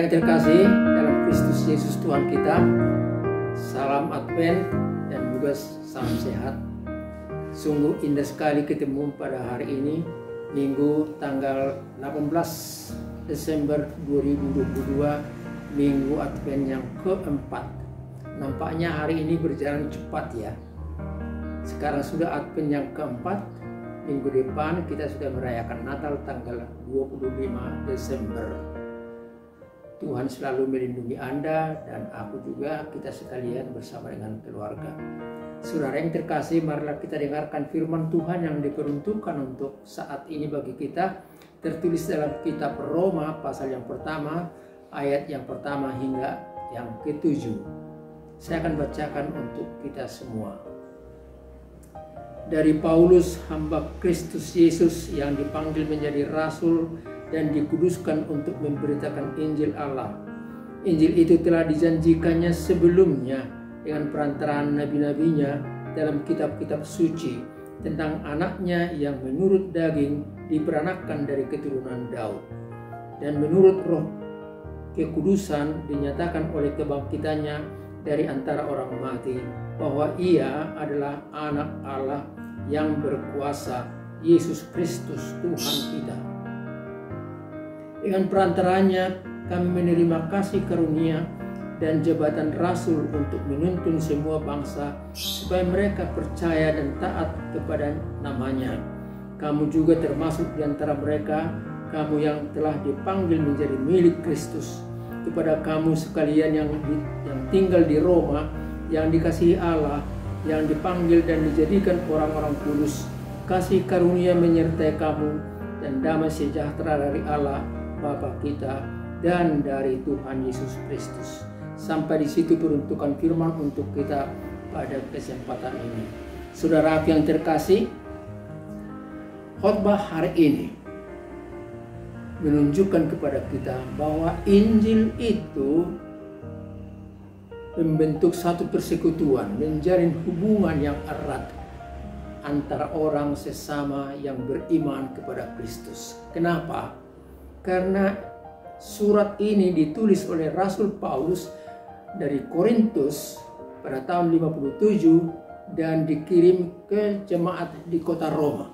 yang terkasih dalam Kristus Yesus Tuhan kita, salam Advent dan juga salam sehat. Sungguh indah sekali ketemu pada hari ini, Minggu tanggal 18 Desember 2022, Minggu Advent yang keempat. Nampaknya hari ini berjalan cepat ya. Sekarang sudah Advent yang keempat. Minggu depan kita sudah merayakan Natal tanggal 25 Desember. Tuhan selalu melindungi Anda dan aku juga, kita sekalian bersama dengan keluarga. Saudara yang terkasih, marilah kita dengarkan firman Tuhan yang diperuntukkan untuk saat ini bagi kita. Tertulis dalam kitab Roma pasal yang pertama, ayat yang pertama hingga yang ke-7. Saya akan bacakan untuk kita semua. Dari Paulus, hamba Kristus Yesus yang dipanggil menjadi rasul dan dikuduskan untuk memberitakan Injil Allah. Injil itu telah dijanjikannya sebelumnya dengan perantaraan nabi-nabinya dalam kitab-kitab suci tentang anaknya yang menurut daging diperanakkan dari keturunan Daud. Dan menurut roh kekudusan dinyatakan oleh kebangkitannya dari antara orang mati bahwa ia adalah anak Allah yang berkuasa, Yesus Kristus Tuhan kita. Dengan perantaranya kami menerima kasih karunia dan jabatan rasul untuk menuntun semua bangsa supaya mereka percaya dan taat kepada namanya. Kamu juga termasuk di antara mereka, kamu yang telah dipanggil menjadi milik Kristus. Kepada kamu sekalian yang tinggal di Roma, yang dikasihi Allah, yang dipanggil dan dijadikan orang-orang kudus, kasih karunia menyertai kamu dan damai sejahtera dari Allah Bapa kita dan dari Tuhan Yesus Kristus. Sampai di situ peruntukan firman untuk kita pada kesempatan ini. Saudara yang terkasih, khotbah hari ini menunjukkan kepada kita bahwa Injil itu membentuk satu persekutuan, menjalin hubungan yang erat antara orang sesama yang beriman kepada Kristus. Kenapa? Karena surat ini ditulis oleh Rasul Paulus dari Korintus pada tahun 57 dan dikirim ke jemaat di kota Roma.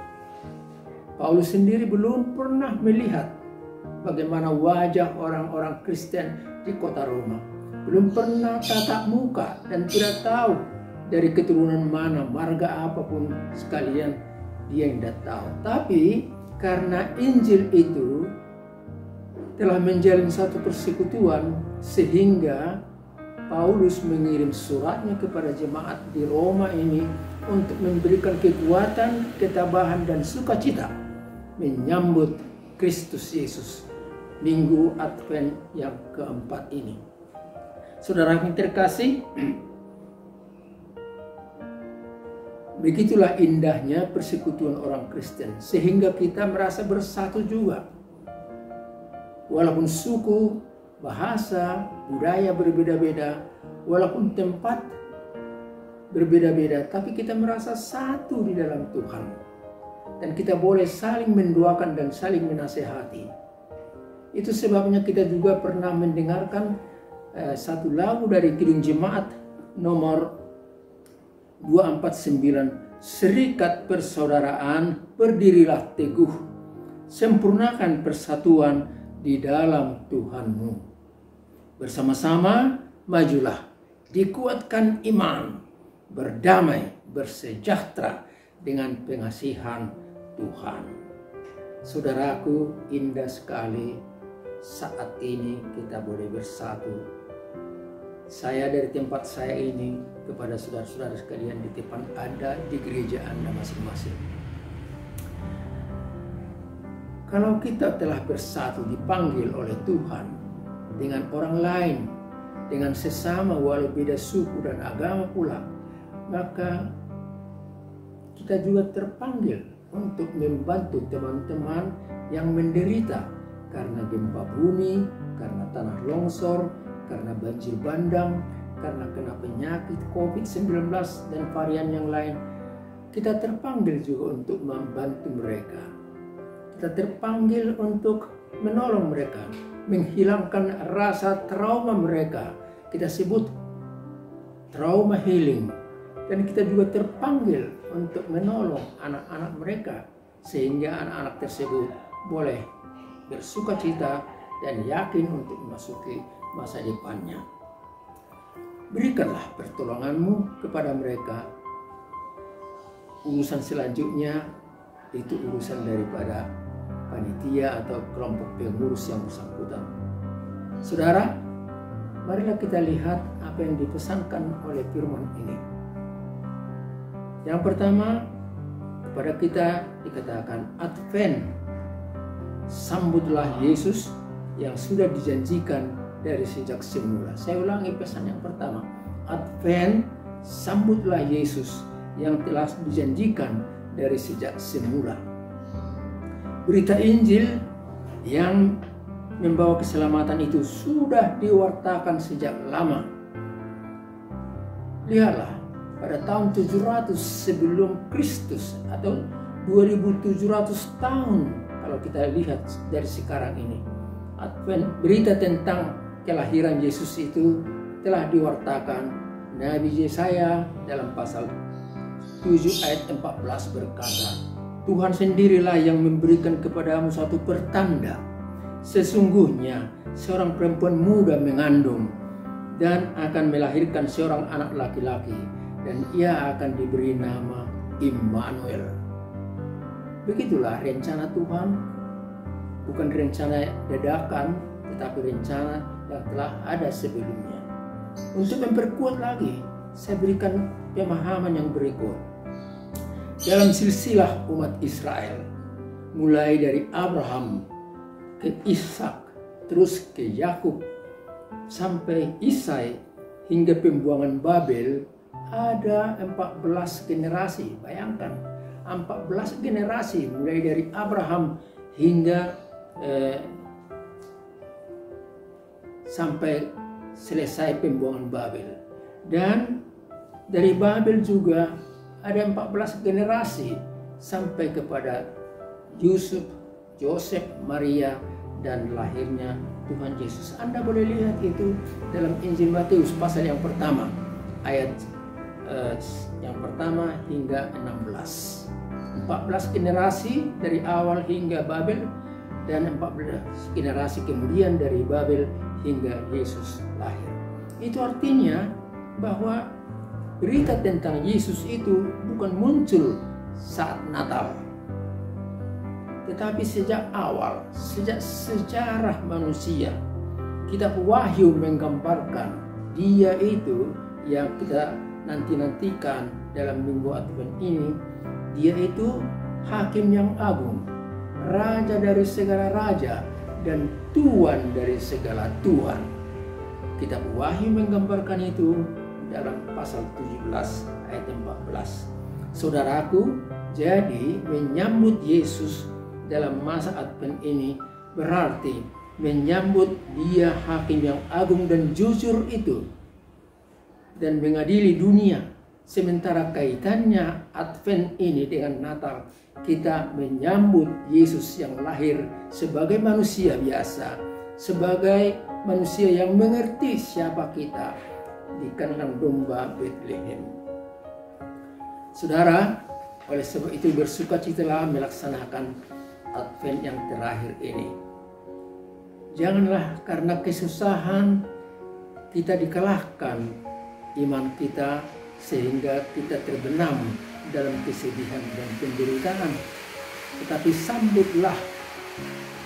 Paulus sendiri belum pernah melihat bagaimana wajah orang-orang Kristen di kota Roma. Belum pernah tatap muka dan tidak tahu dari keturunan mana, marga apapun sekalian dia tidak tahu. Tapi karena Injil itu telah menjalin satu persekutuan sehingga Paulus mengirim suratnya kepada jemaat di Roma ini untuk memberikan kekuatan, ketabahan dan sukacita menyambut Kristus Yesus Minggu Advent yang keempat ini. Saudara yang terkasih, begitulah indahnya persekutuan orang Kristen sehingga kita merasa bersatu juga. Walaupun suku, bahasa, budaya berbeda-beda, walaupun tempat berbeda-beda, tapi kita merasa satu di dalam Tuhan. Dan kita boleh saling mendoakan dan saling menasehati. Itu sebabnya kita juga pernah mendengarkan satu lagu dari Kidung Jemaat nomor 249. Serikat persaudaraan, berdirilah teguh, sempurnakan persatuan di dalam Tuhanmu. Bersama-sama majulah, dikuatkan iman, berdamai, bersejahtera dengan pengasihan Tuhan. Saudaraku, indah sekali saat ini kita boleh bersatu. Saya dari tempat saya ini kepada saudara-saudara sekalian di depan Anda di gereja Anda masing-masing. Kalau kita telah bersatu dipanggil oleh Tuhan dengan orang lain, dengan sesama walau beda suku dan agama pula, maka kita juga terpanggil untuk membantu teman-teman yang menderita karena gempa bumi, karena tanah longsor, karena banjir bandang, karena kena penyakit COVID-19 dan varian yang lain. Kita terpanggil juga untuk membantu mereka. Kita terpanggil untuk menolong mereka menghilangkan rasa trauma mereka. Kita sebut trauma healing. Dan kita juga terpanggil untuk menolong anak-anak mereka, sehingga anak-anak tersebut boleh bersuka cita dan yakin untuk memasuki masa depannya. Berikanlah pertolonganmu kepada mereka. Urusan selanjutnya itu urusan daripada panitia atau kelompok pengurus yang bersangkutan. Saudara, marilah kita lihat apa yang dipesankan oleh firman ini. Yang pertama, kepada kita dikatakan Advent, sambutlah Yesus yang sudah dijanjikan dari sejak semula. Saya ulangi pesan yang pertama, Advent, sambutlah Yesus yang telah dijanjikan dari sejak semula. Berita Injil yang membawa keselamatan itu sudah diwartakan sejak lama. Lihatlah, pada tahun 700 sebelum Kristus atau 2700 tahun kalau kita lihat dari sekarang ini, Advent, berita tentang kelahiran Yesus itu telah diwartakan. Nabi Yesaya dalam pasal 7 ayat 14 berkata, Tuhan sendirilah yang memberikan kepadamu satu pertanda. Sesungguhnya seorang perempuan muda mengandung dan akan melahirkan seorang anak laki-laki, dan ia akan diberi nama Immanuel. Begitulah rencana Tuhan, bukan rencana dadakan, tetapi rencana yang telah ada sebelumnya. Untuk memperkuat lagi, saya berikan pemahaman yang berikut. Dalam silsilah umat Israel, mulai dari Abraham ke Ishak, terus ke Yakub, sampai Isai hingga pembuangan Babel, ada 14 generasi. Bayangkan, 14 generasi mulai dari Abraham hingga sampai selesai pembuangan Babel. Dan dari Babel juga ada 14 generasi sampai kepada Yusuf, Joseph, Maria, dan lahirnya Tuhan Yesus. Anda boleh lihat itu dalam Injil Matius pasal yang pertama, ayat yang pertama hingga 16. 14 generasi dari awal hingga Babel, dan 14 generasi kemudian dari Babel hingga Yesus lahir. Itu artinya bahwa berita tentang Yesus itu bukan muncul saat Natal, tetapi sejak awal, sejak sejarah manusia. Kitab Wahyu menggambarkan dia itu yang kita nanti-nantikan dalam minggu Advent ini. Dia itu hakim yang agung, raja dari segala raja, dan tuan dari segala tuan. Kitab Wahyu menggambarkan itu dalam pasal 17 ayat 14. Saudaraku, jadi menyambut Yesus dalam masa Advent ini berarti menyambut dia hakim yang agung dan jujur itu dan mengadili dunia. Sementara kaitannya Advent ini dengan Natal, kita menyambut Yesus yang lahir sebagai manusia biasa, sebagai manusia yang mengerti siapa kita di kandang domba Bethlehem. Saudara, oleh sebab itu bersukacitalah melaksanakan Advent yang terakhir ini. Janganlah karena kesusahan kita dikalahkan iman kita sehingga kita terbenam dalam kesedihan dan penderitaan. Tetapi sambutlah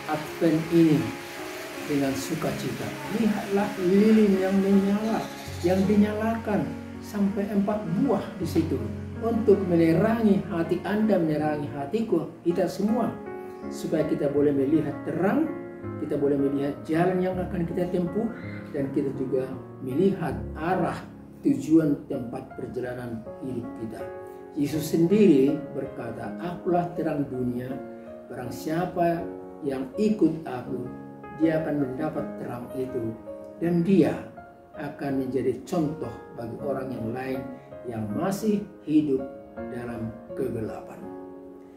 Advent ini dengan sukacita. Lihatlah lilin yang menyala, yang dinyalakan sampai 4 buah di situ untuk menerangi hati Anda, menerangi hatiku, kita semua, supaya kita boleh melihat terang, kita boleh melihat jalan yang akan kita tempuh, dan kita juga melihat arah tujuan tempat perjalanan hidup kita. Yesus sendiri berkata, "Akulah terang dunia, barang siapa yang ikut aku, dia akan mendapat terang itu, dan dia akan menjadi contoh bagi orang yang lain yang masih hidup dalam kegelapan."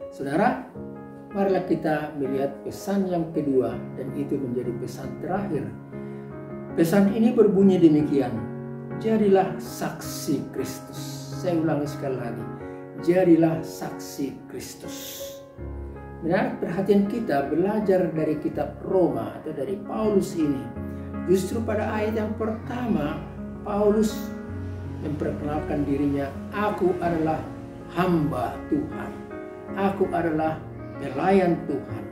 Saudara, Marilah kita melihat pesan yang kedua, dan itu menjadi pesan terakhir. Pesan ini berbunyi demikian: jadilah saksi Kristus. Saya ulangi sekali lagi, jadilah saksi Kristus. Menarik perhatian kita belajar dari kitab Roma atau dari Paulus ini. Justru pada ayat yang pertama, Paulus memperkenalkan dirinya, aku adalah hamba Tuhan. Aku adalah pelayan Tuhan.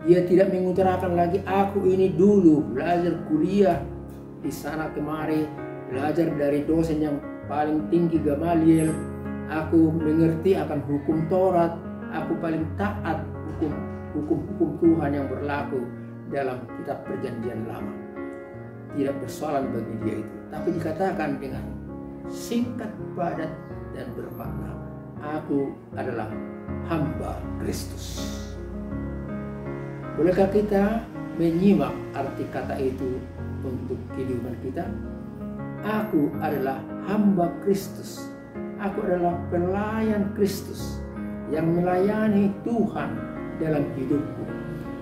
Dia tidak mengutarakan lagi, aku ini dulu belajar kuliah di sana kemari, belajar dari dosen yang paling tinggi Gamaliel. Aku mengerti akan hukum Taurat. Aku paling taat hukum Tuhan yang berlaku dalam kitab Perjanjian Lama. Tidak persoalan bagi dia itu, tapi dikatakan dengan singkat, padat, dan bermakna, aku adalah hamba Kristus. Bolehkah kita menyimak arti kata itu untuk kehidupan kita? Aku adalah hamba Kristus. Aku adalah pelayan Kristus yang melayani Tuhan dalam hidupku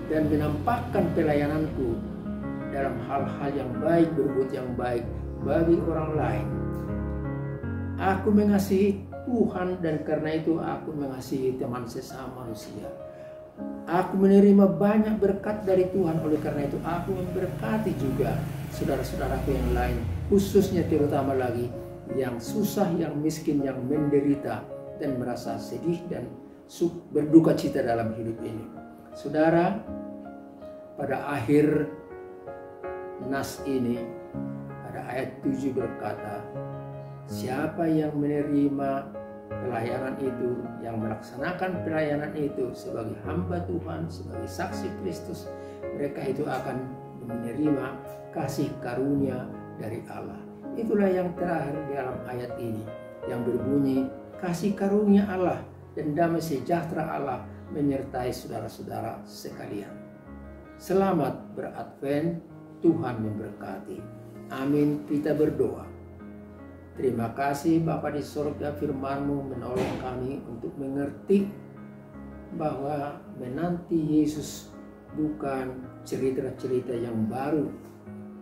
dan menampakkan pelayananku dalam hal-hal yang baik, berbuat yang baik bagi orang lain. Aku mengasihi Tuhan dan karena itu aku mengasihi teman sesama manusia. Aku menerima banyak berkat dari Tuhan, oleh karena itu aku memberkati juga saudara-saudaraku yang lain, khususnya terutama lagi yang susah, yang miskin, yang menderita dan merasa sedih dan berduka cita dalam hidup ini. Saudara, pada akhir nas ini, pada ayat 7 berkata, siapa yang menerima pelayanan itu, yang melaksanakan pelayanan itu sebagai hamba Tuhan, sebagai saksi Kristus, mereka itu akan menerima kasih karunia dari Allah. Itulah yang terakhir dalam ayat ini, yang berbunyi, kasih karunia Allah dan damai sejahtera Allah menyertai saudara-saudara sekalian. Selamat beradvent, Tuhan memberkati. Amin. Kita berdoa. Terima kasih Bapa di sorga, firman-Mu menolong kami untuk mengerti bahwa menanti Yesus bukan cerita-cerita yang baru,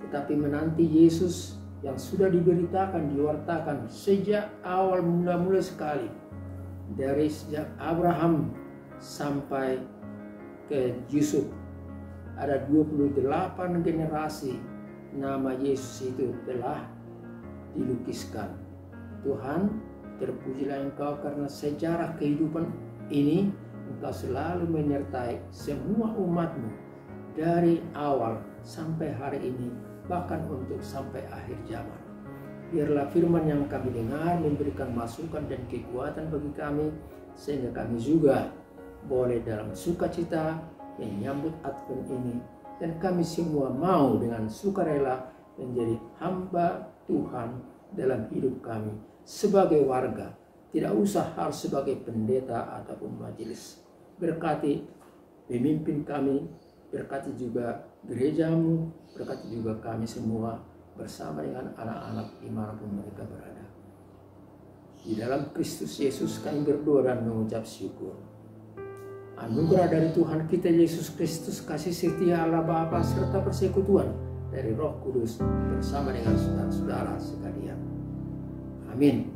tetapi menanti Yesus yang sudah diberitakan, diwartakan sejak awal mula-mula sekali. Dari sejak Abraham sampai ke Yusuf, ada 28 generasi nama Yesus itu telah dilukiskan. Tuhan, terpujilah Engkau karena sejarah kehidupan ini Engkau selalu menyertai semua umat-Mu dari awal sampai hari ini, bahkan untuk sampai akhir zaman. Biarlah firman yang kami dengar memberikan masukan dan kekuatan bagi kami, sehingga kami juga boleh dalam sukacita menyambut Advent ini, dan kami semua mau dengan sukarela menjadi hamba Tuhan dalam hidup kami sebagai warga, tidak usah harus sebagai pendeta ataupun majelis. Berkati pemimpin kami, berkati juga gereja-Mu, berkati juga kami semua bersama dengan anak-anak dimanapun mereka berada. Di dalam Kristus Yesus kami berdoa dan mengucap syukur. Anugerah dari Tuhan kita Yesus Kristus, kasih setia Allah Bapa serta persekutuan dari Roh Kudus bersama dengan saudara-saudara sekalian. Amin.